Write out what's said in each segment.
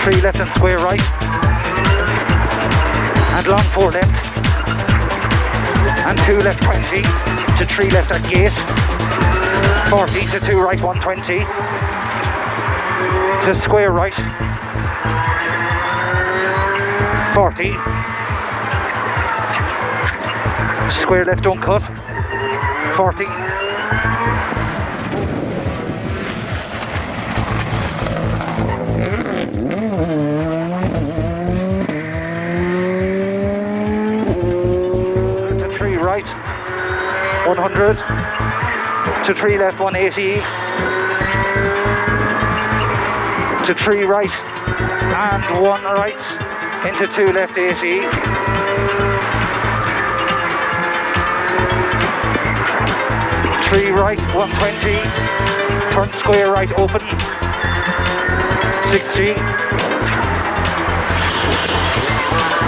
3 left and square right, and long 4 left, and 2 left 20, to 3 left at gate, 40 to 2 right 120, to square right, 40, square left don't cut, 40, to 3 right, 100, to 3 left 180, to 3 right and 1 right, into 2 left 80, three right 120, turn square right open, 60,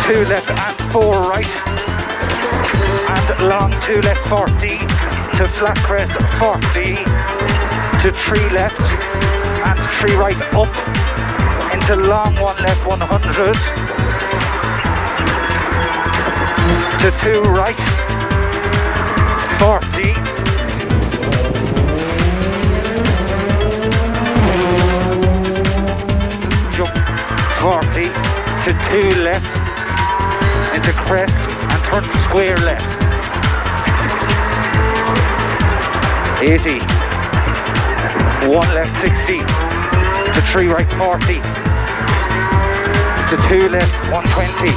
2 left and 4 right, and long 2 left 40, to flat crest 40, to 3 left and 3 right up, into long 1 left 100, to 2 right 40, jump 40, to 2 left, into crest and turn square left, 80, 1 left 60, to 3 right 40, to 2 left 120,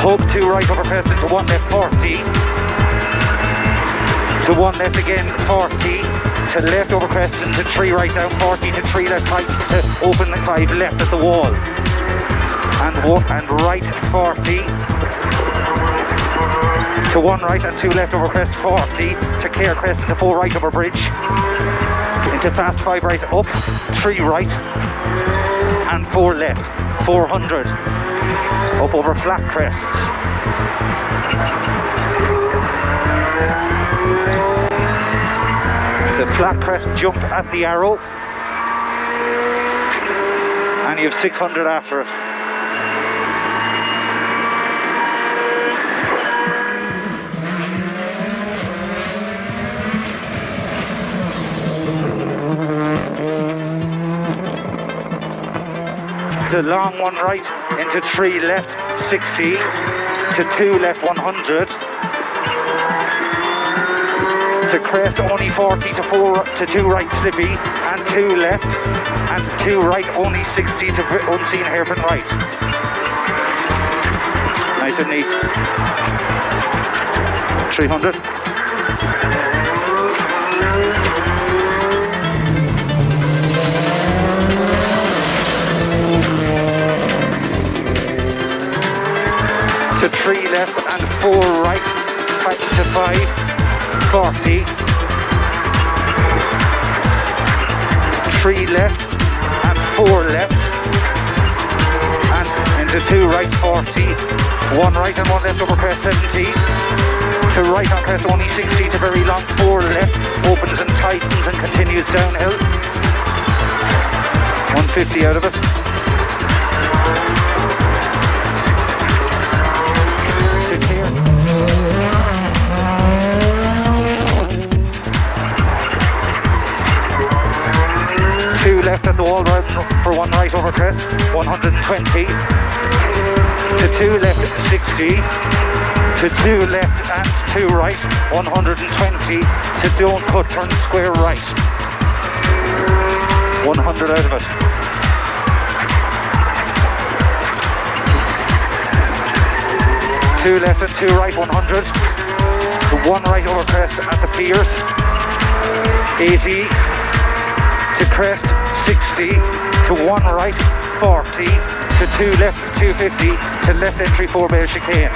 hug 2 right over crest into 1 left 40, to 1 left again 40, to left over crest into 3 right down 40, to 3 left 5, to open 5 left at the wall, and right 40, to 1 right and 2 left over crest 40, to clear crest into 4 right over bridge, into fast 5 right up, 3 right and 4 left, 400, up over flat crests, to flat crest jump at the arrow, and you have 600 after it. To long 1 right, into 3 left 60, to 2 left 100, to crest only 40, to 4 to 2 right slippy, and 2 left and 2 right only 60, to unseen hairpin right. Nice and neat. 300. To 3 left and 4 right, to 5, 40, 3 left and 4 left, and into 2 right 40, 1 right and 1 left over crest 70, to right on crest only 60, to very long 4 left, opens and tightens and continues downhill, 150 out of it. Left at the wall right for 1 right over crest, 120, to 2 left 60, to 2 left and 2 right, 120, to don't cut, turn square right, 100 out of it. Two left and 2 right, 100, to 1 right over crest at the piers, 80, to crest 60, to 1 right 40, to 2 left 250, to left entry 4 bale chicane.